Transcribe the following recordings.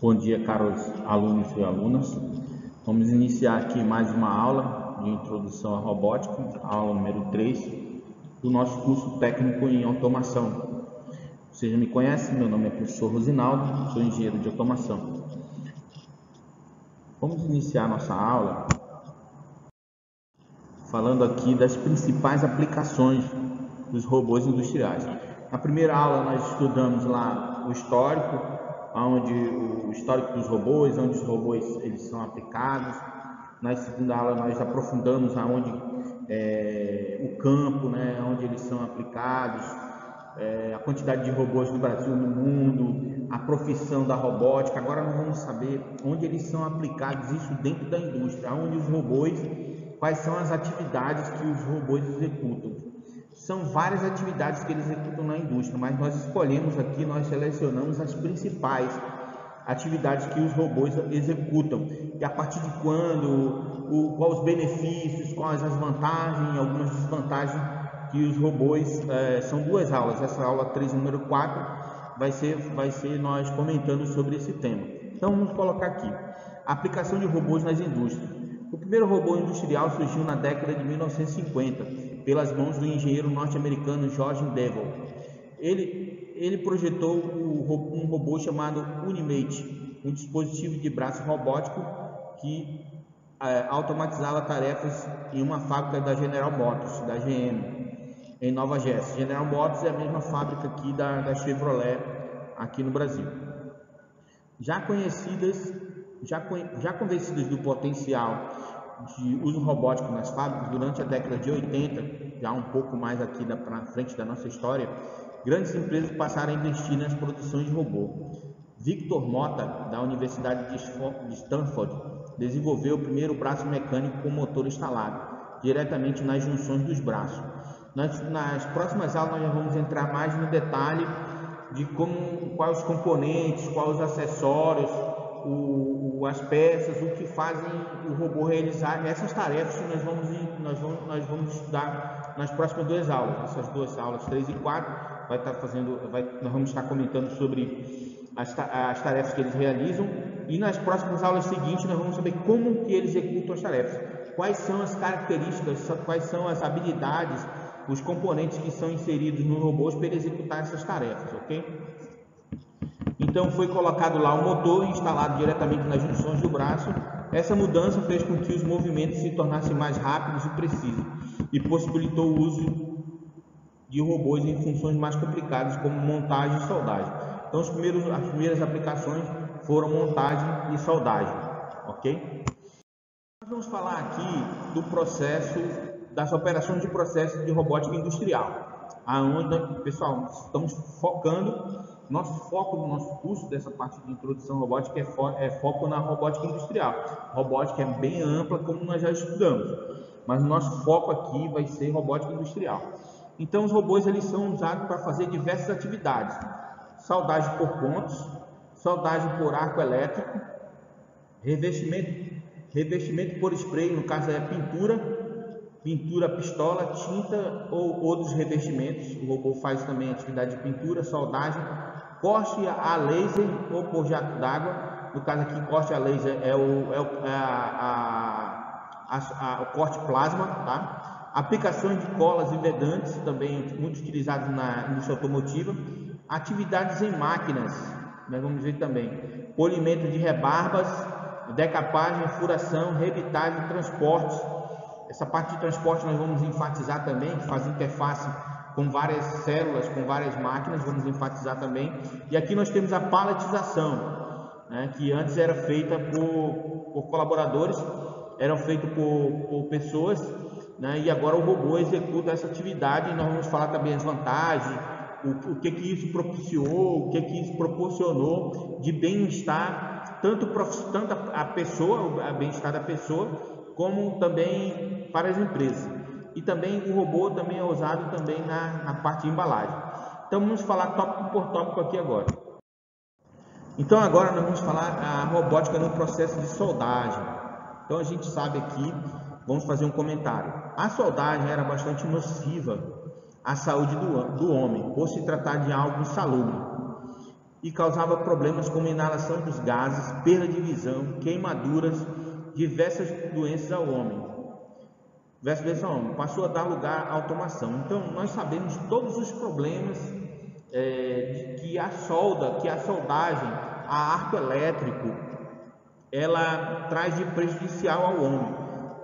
Bom dia, caros alunos e alunas. Vamos iniciar aqui mais uma aula de introdução à robótica, aula número 3 do nosso curso técnico em automação. Vocês já me conhecem, meu nome é professor Rosinaldo, sou engenheiro de automação. Vamos iniciar nossa aula falando aqui das principais aplicações dos robôs industriais. Na primeira aula nós estudamos lá o histórico, o histórico dos robôs, onde os robôs eles são aplicados. Na segunda aula nós aprofundamos aonde o campo, onde eles são aplicados, a quantidade de robôs no Brasil, no mundo, a profissão da robótica. Agora nós vamos saber onde eles são aplicados, isso dentro da indústria, onde os robôs, quais são as atividades que os robôs executam. São várias atividades que eles executam na indústria, mas nós escolhemos aqui, nós selecionamos as principais atividades que os robôs executam, e a partir de quando, quais os benefícios, quais as vantagens e algumas desvantagens que os robôs, são duas aulas. Essa aula 3, número 4, vai ser nós comentando sobre esse tema. Então vamos colocar aqui, a aplicação de robôs nas indústrias. O primeiro robô industrial surgiu na década de 1950, pelas mãos do engenheiro norte-americano George Devil. Ele projetou um robô chamado Unimate, um dispositivo de braço robótico que automatizava tarefas em uma fábrica da General Motors, da GM, em Nova Jersey. General Motors é a mesma fábrica aqui da Chevrolet, aqui no Brasil. Já convencidas do potencial de uso robótico nas fábricas, durante a década de 80, já um pouco mais aqui para frente da nossa história, grandes empresas passaram a investir nas produções de robô. Victor Mota, da Universidade de Stanford, desenvolveu o primeiro braço mecânico com motor instalado diretamente nas junções dos braços. Nas próximas aulas nós vamos entrar mais no detalhe de quais os componentes, quais os acessórios, as peças, o que fazem o robô realizar essas tarefas que nós vamos estudar nas próximas duas aulas. Essas duas aulas, 3 e 4, nós vamos estar comentando sobre as tarefas que eles realizam, e nas próximas aulas seguintes nós vamos saber como que eles executam as tarefas, quais são as características, quais são as habilidades, os componentes que são inseridos nos robôs para ele executar essas tarefas, ok? Então foi colocado lá o motor instalado diretamente nas junções do braço. Essa mudança fez com que os movimentos se tornassem mais rápidos e precisos e possibilitou o uso de robôs em funções mais complicadas, como montagem e soldagem. Então as primeiras aplicações foram montagem e soldagem, ok? Nós vamos falar aqui do processo, das operações de processo de robótica industrial, aonde, pessoal, estamos focando. Nosso foco do nosso curso, dessa parte de introdução robótica, é foco na robótica industrial. Robótica é bem ampla, como nós já estudamos, mas o nosso foco aqui vai ser robótica industrial. Então os robôs eles são usados para fazer diversas atividades: soldagem por pontos, soldagem por arco elétrico, revestimento por spray, no caso é pintura, pistola, tinta ou outros revestimentos. O robô faz também atividade de pintura, soldagem, corte a laser ou por jato d'água. No caso aqui, corte a laser é o corte plasma, tá? Aplicações de colas e vedantes, também muito utilizados na indústria automotiva. Atividades em máquinas, nós vamos ver também. Polimento de rebarbas, decapagem, furação, rebitagem, transportes. Essa parte de transporte nós vamos enfatizar também, que faz interface com várias células, com várias máquinas, vamos enfatizar também. E aqui nós temos a paletização, que antes era feita por colaboradores, eram feitos por pessoas, e agora o robô executa essa atividade. E nós vamos falar também as vantagens, o que isso propiciou, o que isso proporcionou de bem-estar, tanto a pessoa, o bem-estar da pessoa, como também para as empresas. E também o robô também é usado também na parte de embalagem. Então vamos falar tópico por tópico aqui agora. Então agora nós vamos falar a robótica no processo de soldagem. Então a gente sabe aqui, vamos fazer um comentário. A soldagem era bastante nociva à saúde do homem, por se tratar de algo insalubre. e causava problemas como inalação dos gases, perda de visão, queimaduras, diversas doenças ao homem. Passou a dar lugar à automação. Então, nós sabemos todos os problemas que a soldagem, a arco elétrico, ela traz de prejudicial ao homem.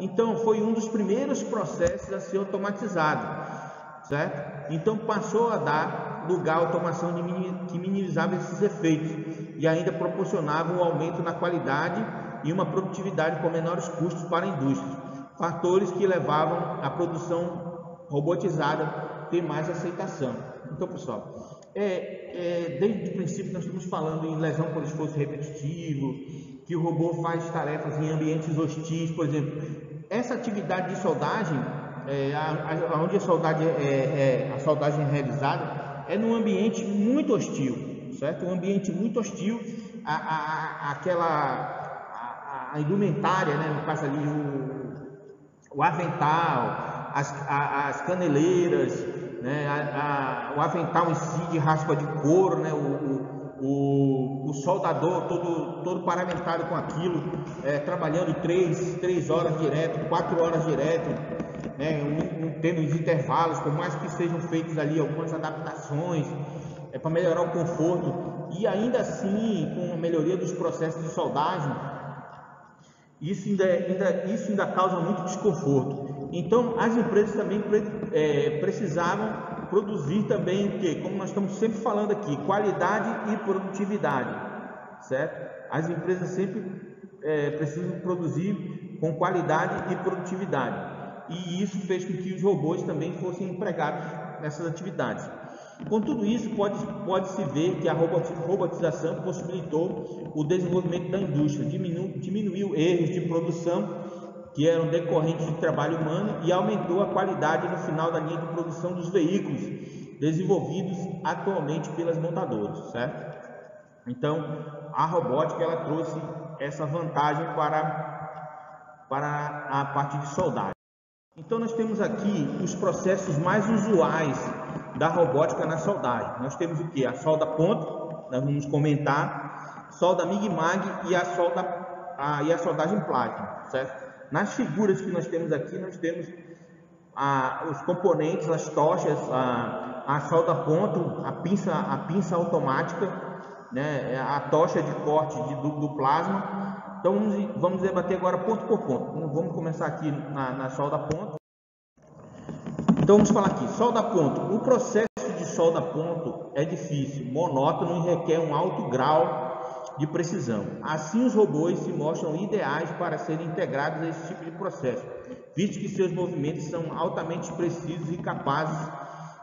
Então, foi um dos primeiros processos a ser automatizado, certo? Então, passou a dar lugar à automação que minimizava esses efeitos e ainda proporcionava um aumento na qualidade e uma produtividade com menores custos para a indústria. Fatores que levavam a produção robotizada a ter mais aceitação. Então, pessoal, desde o princípio nós estamos falando em lesão por esforço repetitivo, que o robô faz tarefas em ambientes hostis, por exemplo. Essa atividade de soldagem, onde a soldagem é realizada, é num ambiente muito hostil, certo? Um ambiente muito hostil, a indumentária, né? No caso ali, o avental, as caneleiras, né? O avental em si de raspa de couro, né? O soldador todo paramentado com aquilo, trabalhando 3 horas direto, 4 horas direto, né? Tendo os intervalos, por mais que sejam feitos ali algumas adaptações para melhorar o conforto, e ainda assim, com a melhoria dos processos de soldagem, isso ainda causa muito desconforto. Então, as empresas também precisavam produzir também o que? Como nós estamos sempre falando aqui, qualidade e produtividade, certo? As empresas sempre precisam produzir com qualidade e produtividade, e isso fez com que os robôs também fossem empregados nessas atividades. Com tudo isso, pode-se ver que a robotização possibilitou o desenvolvimento da indústria, diminuiu erros de produção que eram decorrentes de trabalho humano e aumentou a qualidade no final da linha de produção dos veículos desenvolvidos atualmente pelas montadoras, certo? Então, a robótica ela trouxe essa vantagem para a parte de soldagem. Então, nós temos aqui os processos mais usuais da robótica na soldagem. Nós temos o que? A solda ponto, nós vamos comentar, solda MIG-MAG e a soldagem plasma, certo? Nas figuras que nós temos aqui, nós temos os componentes, as tochas, a solda ponto, a pinça automática, né? A tocha de corte do plasma. Então vamos debater agora ponto por ponto. Vamos começar aqui na solda ponto. Então vamos falar aqui, solda ponto. O processo de solda ponto é difícil, monótono e requer um alto grau de precisão. Assim, os robôs se mostram ideais para serem integrados a esse tipo de processo, visto que seus movimentos são altamente precisos e capazes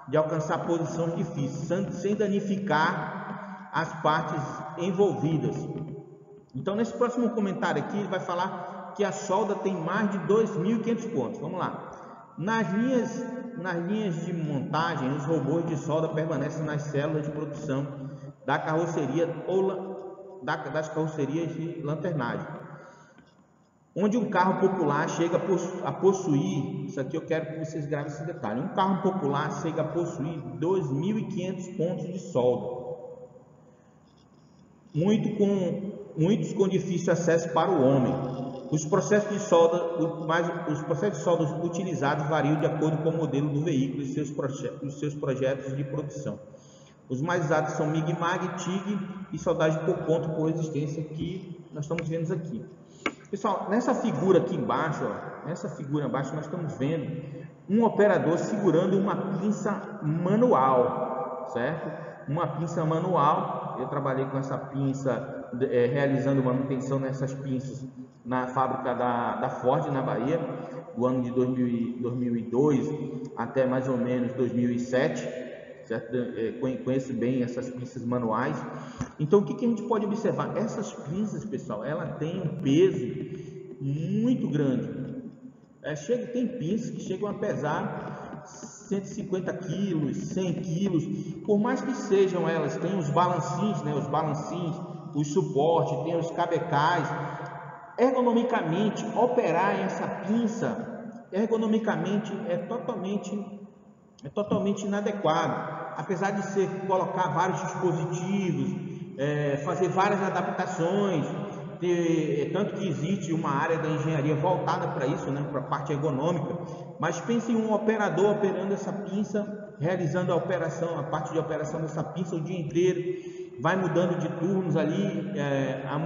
de alcançar posições difíceis, sem danificar as partes envolvidas. Então, nesse próximo comentário aqui, ele vai falar que a solda tem mais de 2.500 pontos. Vamos lá. Nas linhas de montagem, os robôs de solda permanecem nas células de produção da carroceria das carrocerias de lanternagem, onde um carro popular chega a possuir, isso aqui eu quero que vocês gravem esse detalhe, um carro popular chega a possuir 2.500 pontos de solda, muitos com difícil acesso para o homem. Os processos de solda utilizados variam de acordo com o modelo do veículo e seus projetos de produção. Os mais usados são MIG-MAG, TIG e soldagem por ponto por resistência, que nós estamos vendo aqui. Pessoal, nessa figura aqui embaixo, nós estamos vendo um operador segurando uma pinça manual, certo? Uma pinça manual. Eu trabalhei com essa pinça, realizando manutenção nessas pinças na fábrica da Ford, na Bahia, do ano de 2002 até mais ou menos 2007. Certo? Conheço bem essas pinças manuais. Então, o que a gente pode observar? Essas pinças, pessoal, ela tem um peso muito grande. Tem pinças que chegam a pesar 150 quilos, 100 quilos. Por mais que sejam elas, tem os balancins, né? Os suportes, tem os cabecais. Ergonomicamente, operar essa pinça, ergonomicamente, é totalmente inadequado. Apesar de colocar vários dispositivos, fazer várias adaptações, tanto que existe uma área da engenharia voltada para isso, né, para a parte ergonômica. Mas pense em um operador operando essa pinça, realizando a parte de operação dessa pinça o dia inteiro, vai mudando de turnos ali há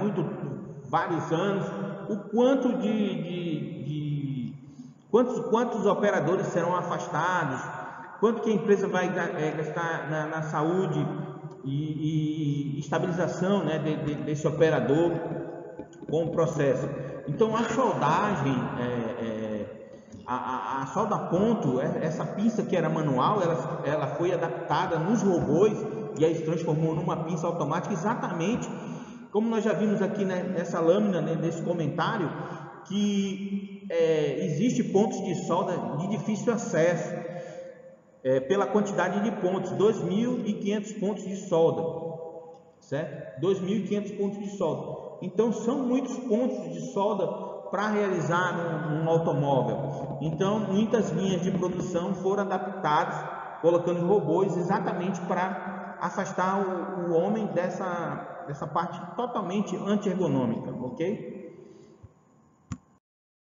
vários anos. O quanto quantos operadores serão afastados, quanto que a empresa vai gastar na saúde e estabilização, né, desse operador com o processo. Então a soldagem, a solda a ponto, essa pinça que era manual, ela foi adaptada nos robôs e aí se transformou numa pinça automática, exatamente como nós já vimos aqui, né, nessa lâmina, né, nesse comentário, que existe pontos de solda de difícil acesso pela quantidade de pontos, 2.500 pontos de solda, certo? 2.500 pontos de solda. Então são muitos pontos de solda para realizar um automóvel. Então muitas linhas de produção foram adaptadas, colocando robôs exatamente para afastar o homem dessa parte totalmente anti-ergonômica, ok?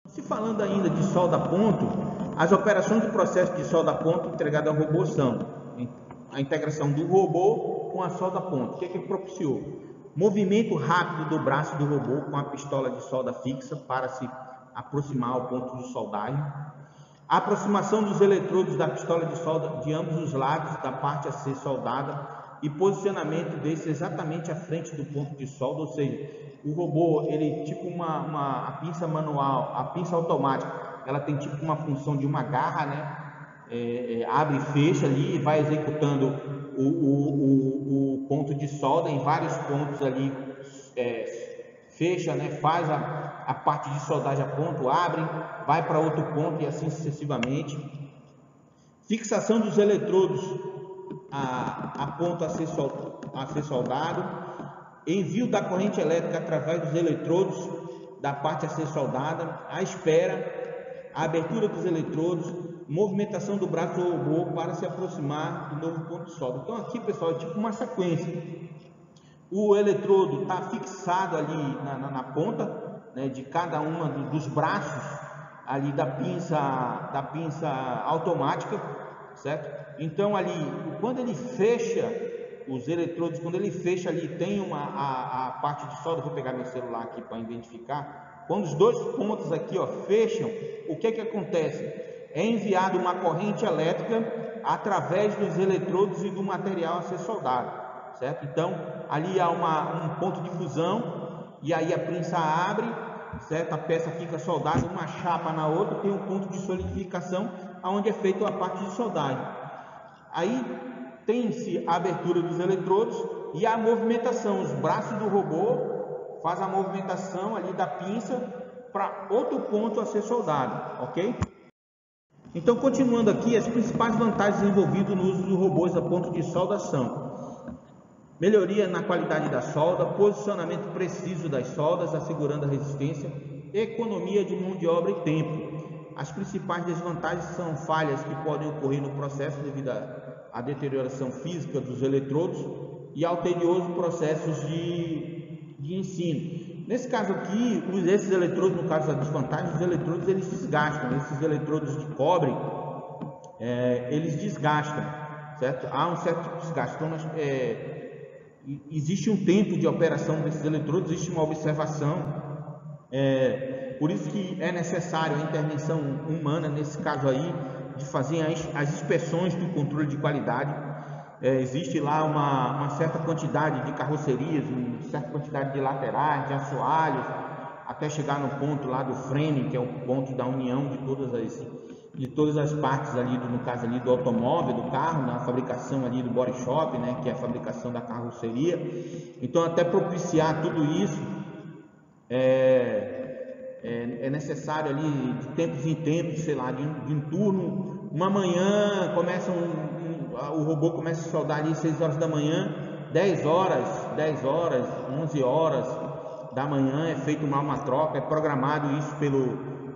Se falando ainda de solda a ponto, as operações do processo de solda a ponto entregado ao robô são a integração do robô com a solda a ponto. O que propiciou? Movimento rápido do braço do robô com a pistola de solda fixa para se aproximar ao ponto de soldagem. A aproximação dos eletrodos da pistola de solda de ambos os lados da parte a ser soldada e posicionamento desse exatamente à frente do ponto de solda, ou seja, o robô, ele tipo a pinça manual, a pinça automática, ela tem tipo uma função de uma garra, né? Abre e fecha ali e vai executando o ponto de solda em vários pontos ali, fecha, né? Faz a parte de soldagem a ponto, abre, vai para outro ponto e assim sucessivamente. Fixação dos eletrodos a ponto a ser soldado, envio da corrente elétrica através dos eletrodos da parte a ser soldada, a espera, a abertura dos eletrodos, movimentação do braço do robô para se aproximar do novo ponto de solda. Então aqui, pessoal, é tipo uma sequência. O eletrodo está fixado ali na ponta, né, de cada uma dos braços ali da pinça automática, certo? Então ali, quando ele fecha os eletrodos, quando ele fecha ali, tem a parte de solda. Vou pegar meu celular aqui para identificar. Quando os dois pontos aqui, ó, fecham, o que acontece? É enviado uma corrente elétrica através dos eletrodos e do material a ser soldado, certo? Então ali há um ponto de fusão e aí a pinça abre, certo? A peça fica soldada, uma chapa na outra, tem um ponto de solidificação onde é feita a parte de soldagem. Aí tem-se a abertura dos eletrodos e a movimentação. Os braços do robô faz a movimentação ali da pinça para outro ponto a ser soldado, ok? Então, continuando aqui, as principais vantagens envolvidas no uso dos robôs a ponto de solda são: melhoria na qualidade da solda, posicionamento preciso das soldas, assegurando a resistência, economia de mão de obra e tempo. As principais desvantagens são falhas que podem ocorrer no processo devido à deterioração física dos eletrodos e ao tedioso processo de ensino. Nesse caso aqui, esses eletrodos, no caso da desvantagem, os eletrodos eles desgastam. Esses eletrodos de cobre, eles desgastam, certo? Há um certo tipo de desgaste. Então, existe um tempo de operação desses eletrodos, existe uma observação. Por isso que é necessário a intervenção humana, nesse caso aí, de fazer as inspeções do controle de qualidade. Existe lá uma certa quantidade de carrocerias, uma certa quantidade de laterais, de assoalhos, até chegar no ponto lá do frame, que é o ponto da união de todas as partes ali, no caso ali do automóvel, do carro, na fabricação ali do body shop, né, que é a fabricação da carroceria. Então, até propiciar tudo isso, é necessário ali de tempos em tempos, sei lá, de um turno. Uma manhã começa o robô começa a soldar ali 6 horas da manhã, 10 horas, 11 horas da manhã é feita uma troca, é programado isso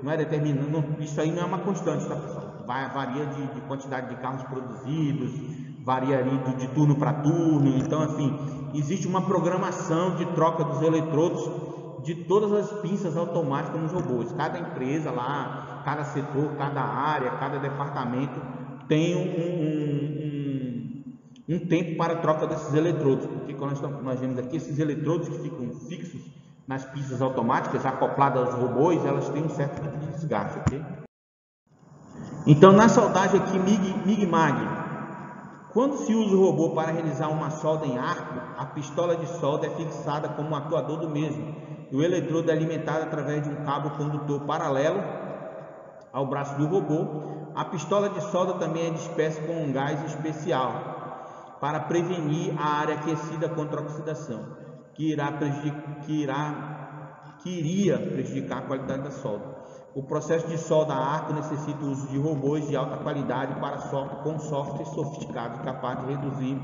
não é determinado, isso aí não é uma constante, tá, pessoal? Varia de quantidade de carros produzidos, varia ali de turno para turno. Então, assim, existe uma programação de troca dos eletrodos de todas as pinças automáticas nos robôs. Cada empresa lá, cada setor, cada área, cada departamento tem um tempo para a troca desses eletrodos, porque quando nós vemos aqui, esses eletrodos que ficam fixos nas pinças automáticas, acopladas aos robôs, elas têm um certo tipo de desgaste, ok? Então, na soldagem aqui MIG-MAG, quando se usa o robô para realizar uma solda em arco, a pistola de solda é fixada como um atuador do mesmo, e o eletrodo é alimentado através de um cabo condutor paralelo ao braço do robô. A pistola de solda também é dispersa com um gás especial para prevenir a área aquecida contra a oxidação, que iria prejudicar a qualidade da solda. O processo de solda a arco necessita o uso de robôs de alta qualidade com software sofisticado capaz de reduzir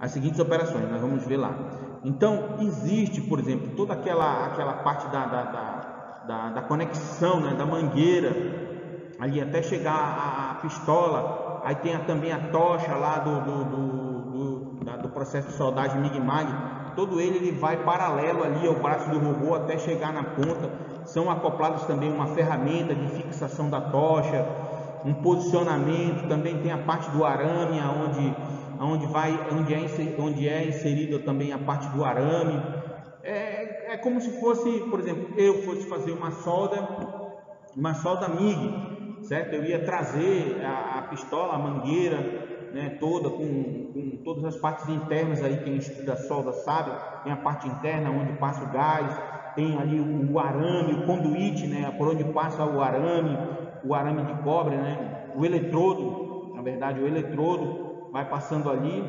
as seguintes operações. Nós vamos ver lá. Então, existe, por exemplo, toda aquela parte da conexão, né, da mangueira, ali até chegar a pistola. Aí tem também a tocha lá do processo de soldagem MIG-MAG. Todo ele vai paralelo ali ao braço do robô até chegar na ponta. São acoplados também uma ferramenta de fixação da tocha, um posicionamento. Também tem a parte do arame, onde é inserida também a parte do arame. É como se fosse, por exemplo, eu fosse fazer uma solda MIG, certo? Eu ia trazer a pistola, a mangueira, né, toda com todas as partes internas aí. Quem estuda solda sabe, tem a parte interna onde passa o gás, tem ali o arame, o conduíte, né, por onde passa o arame de cobre, né, o eletrodo, na verdade o eletrodo vai passando ali,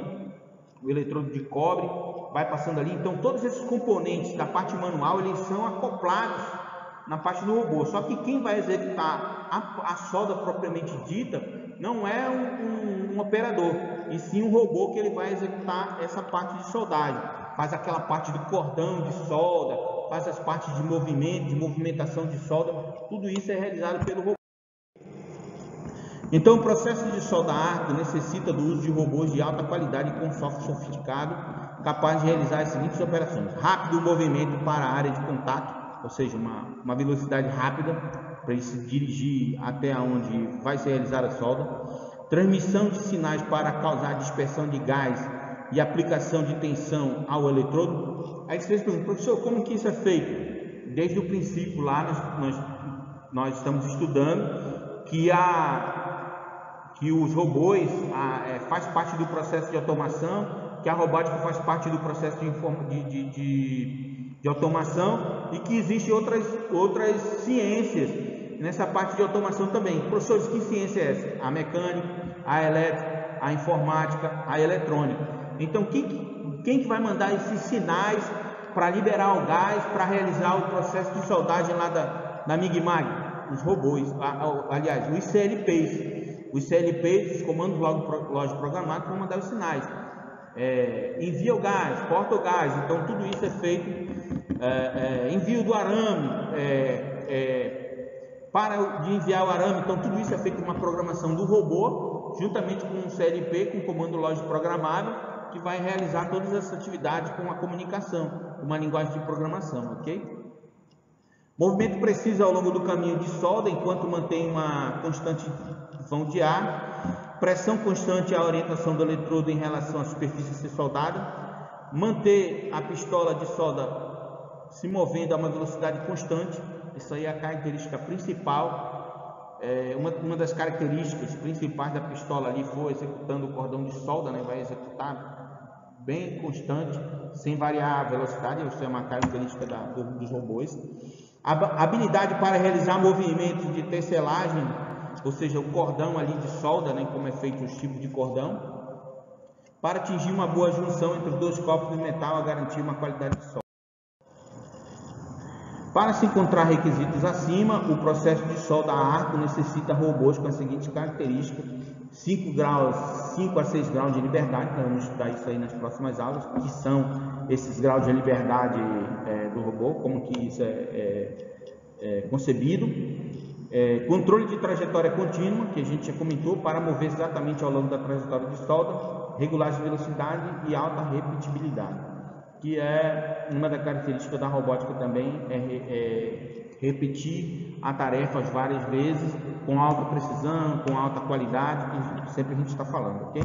o eletrodo de cobre vai passando ali. Então todos esses componentes da parte manual, eles são acoplados na parte do robô. Só que quem vai executar a solda propriamente dita não é um operador, e sim um robô que ele vai executar essa parte de soldagem. Faz aquela parte do cordão de solda, faz as partes de movimento, de movimentação de solda. Tudo isso é realizado pelo robô. Então, o processo de solda a arco necessita do uso de robôs de alta qualidade com software sofisticado, capaz de realizar as seguintes operações: rápido movimento para a área de contato, ou seja, uma velocidade rápida para ele se dirigir até onde vai ser realizada a solda; transmissão de sinais para causar dispersão de gás e aplicação de tensão ao eletrodo. Aí vocês perguntam: professor, como que isso é feito? Desde o princípio lá nós estamos estudando que os robôs faz parte do processo de automação, que a robótica faz parte do processo de automação, e que existem outras ciências nessa parte de automação também. Professores, que ciência é essa? A mecânica, a elétrica, a informática, a eletrônica. Então, quem que vai mandar esses sinais para liberar o gás, para realizar o processo de soldagem lá da MIG-MAG? Os robôs, aliás, os CLPs. Os CLPs, os comandos lógicos programados, vão mandar os sinais. Envia o gás, corta o gás. Então, tudo isso é feito. Envio do arame, para de enviar o arame. Então, tudo isso é feito uma programação do robô, juntamente com um CLP, com um comando lógico programado, que vai realizar todas essas atividades com a comunicação, uma linguagem de programação, ok? Movimento preciso ao longo do caminho de solda, enquanto mantém uma constante vão de ar. Pressão constante à orientação do eletrodo em relação à superfície a ser soldada. Manter a pistola de solda se movendo a uma velocidade constante. Isso aí é a característica principal. Uma das características principais da pistola ali foi executando o cordão de solda, né? Vai executar bem constante, sem variar a velocidade. Isso é uma característica dos robôs. A habilidade para realizar movimentos de tecelagem, ou seja, o cordão ali de solda, né? Como é feito os tipos de cordão, para atingir uma boa junção entre os dois corpos de metal a garantir uma qualidade de solda. Para se encontrar requisitos acima, o processo de solda a arco necessita robôs com as seguintes características: 5 a 6 graus de liberdade. Nós vamos estudar isso aí nas próximas aulas, que são esses graus de liberdade do robô, como que isso é concebido. Controle de trajetória contínua, que a gente já comentou, para mover exatamente ao longo da trajetória de solda, regulagem de velocidade e alta repetibilidade. que é uma das características da robótica também, é repetir a tarefa várias vezes, com alta precisão, com alta qualidade, que sempre a gente está falando, ok?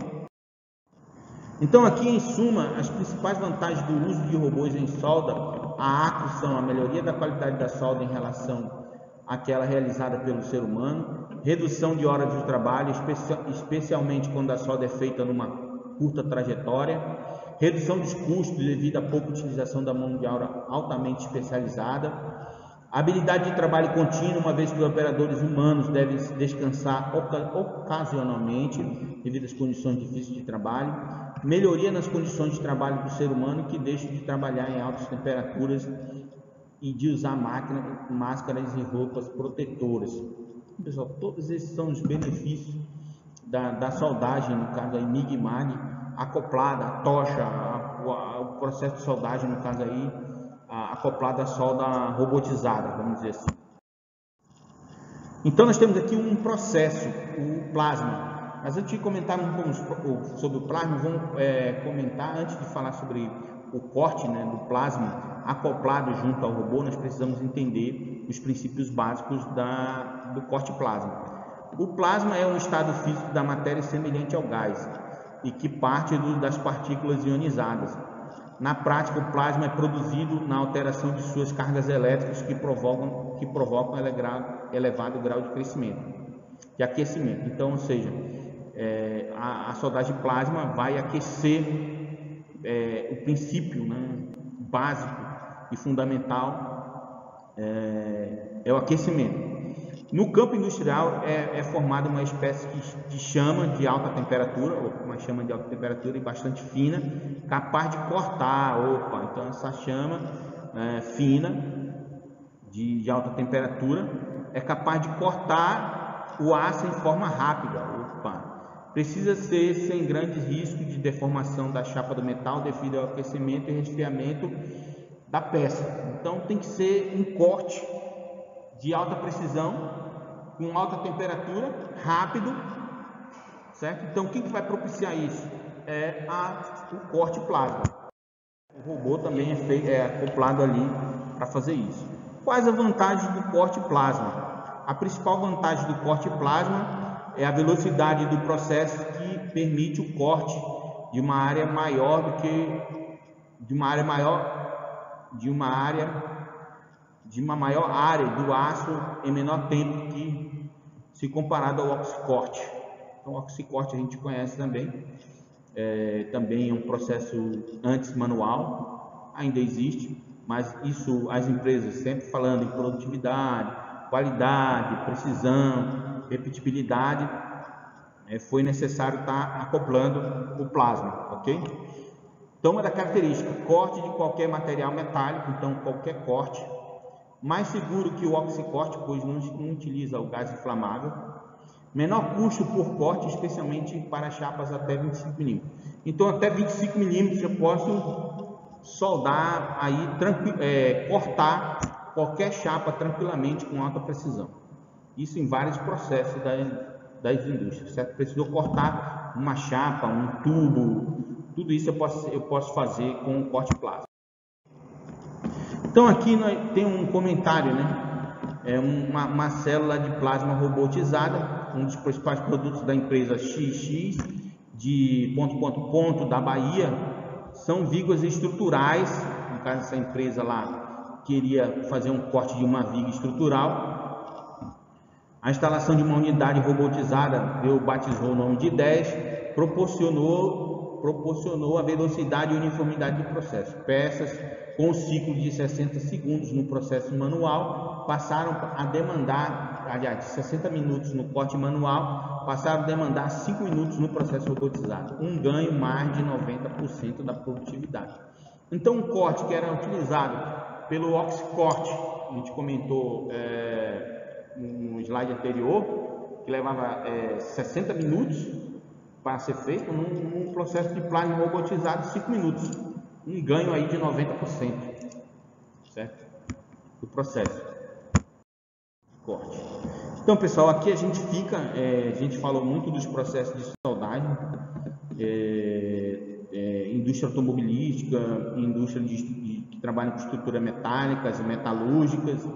Então aqui, em suma, as principais vantagens do uso de robôs em solda a aço são a melhoria da qualidade da solda em relação àquela realizada pelo ser humano, redução de horas de trabalho, especialmente quando a solda é feita numa curta trajetória, redução dos custos devido à pouca utilização da mão de obra altamente especializada, habilidade de trabalho contínuo, uma vez que os operadores humanos devem descansar ocasionalmente devido às condições difíceis de trabalho, melhoria nas condições de trabalho do ser humano, que deixa de trabalhar em altas temperaturas e de usar máscaras e roupas protetoras. Pessoal, todos esses são os benefícios da soldagem, no caso aí MIG-MAG, acoplada, a tocha, o processo de soldagem, no caso aí, acoplada à solda robotizada, vamos dizer assim. Então nós temos aqui um processo, o plasma. Mas antes de comentar um pouco sobre o plasma, vamos comentar, antes de falar sobre o corte, né, do plasma acoplado junto ao robô, nós precisamos entender os princípios básicos do corte plasma. O plasma é um estado físico da matéria semelhante ao gás e que parte das partículas ionizadas. Na prática, o plasma é produzido na alteração de suas cargas elétricas que provocam elevado grau de crescimento, de aquecimento. Então, ou seja, a soldagem plasma vai aquecer o princípio, né, básico e fundamental é o aquecimento. No campo industrial é formada uma espécie de chama de alta temperatura, uma chama de alta temperatura e bastante fina, capaz de cortar. Então essa chama fina de alta temperatura é capaz de cortar o aço em forma rápida. Precisa ser sem grandes riscos de deformação da chapa do metal devido ao aquecimento e resfriamento da peça. Então tem que ser um corte de alta precisão, com alta temperatura, rápido, certo? Então o que vai propiciar isso? O corte plasma. O robô também é acoplado ali para fazer isso. Quais as vantagens do corte plasma? A principal vantagem do corte plasma é a velocidade do processo, que permite o corte de uma área maior de uma maior área do aço em menor tempo que se comparado ao oxicorte. Então, o oxicorte a gente conhece também. Também é um processo antes manual, ainda existe, mas isso as empresas sempre falando em produtividade, qualidade, precisão, repetibilidade, foi necessário estar acoplando o plasma, ok? Então, uma da característica, corte de qualquer material metálico, então qualquer corte, mais seguro que o oxicorte, pois não utiliza o gás inflamável, menor custo por corte, especialmente para chapas até 25 mm. Então, até 25 mm eu posso soldar aí, cortar qualquer chapa tranquilamente com alta precisão. Isso em vários processos das indústrias, certo? Precisou cortar uma chapa, um tubo, tudo isso eu posso fazer com o corte plasma. Então aqui tem um comentário, né? Uma célula de plasma robotizada, um dos principais produtos da empresa XX de ponto da Bahia, são vigas estruturais. No caso, essa empresa lá queria fazer um corte de uma viga estrutural. A instalação de uma unidade robotizada, batizou o nome de 10, proporcionou a velocidade e uniformidade do processo. Peças com um ciclo de 60 segundos no processo manual passaram a demandar, aliás, 60 minutos no corte manual, passaram a demandar 5 minutos no processo robotizado, um ganho mais de 90% da produtividade. Então, um corte que era utilizado pelo oxicorte, a gente comentou no slide anterior, que levava 60 minutos para ser feito, num processo de plasma robotizado, 5 minutos. Um ganho aí de 90%, certo? Do processo. Corte. Então, pessoal, aqui a gente a gente falou muito dos processos de soldagem indústria automobilística, indústria que trabalha com estruturas metálicas e metalúrgicas.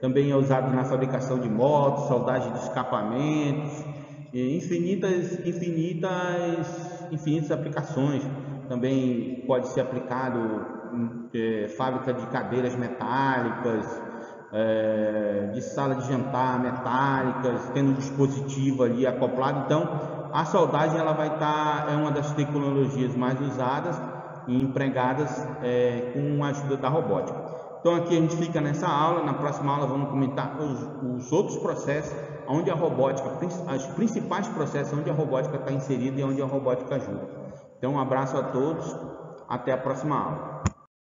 Também é usado na fabricação de motos, soldagem de escapamentos, infinitas aplicações. Também pode ser aplicado em fábrica de cadeiras metálicas, de sala de jantar metálicas, tendo um dispositivo ali acoplado. Então, a soldagem ela vai estar, é uma das tecnologias mais usadas e empregadas com a ajuda da robótica. Então aqui a gente fica nessa aula. Na próxima aula vamos comentar os outros processos onde a robótica, os principais processos onde a robótica está inserida e onde a robótica ajuda. Então um abraço a todos, até a próxima aula.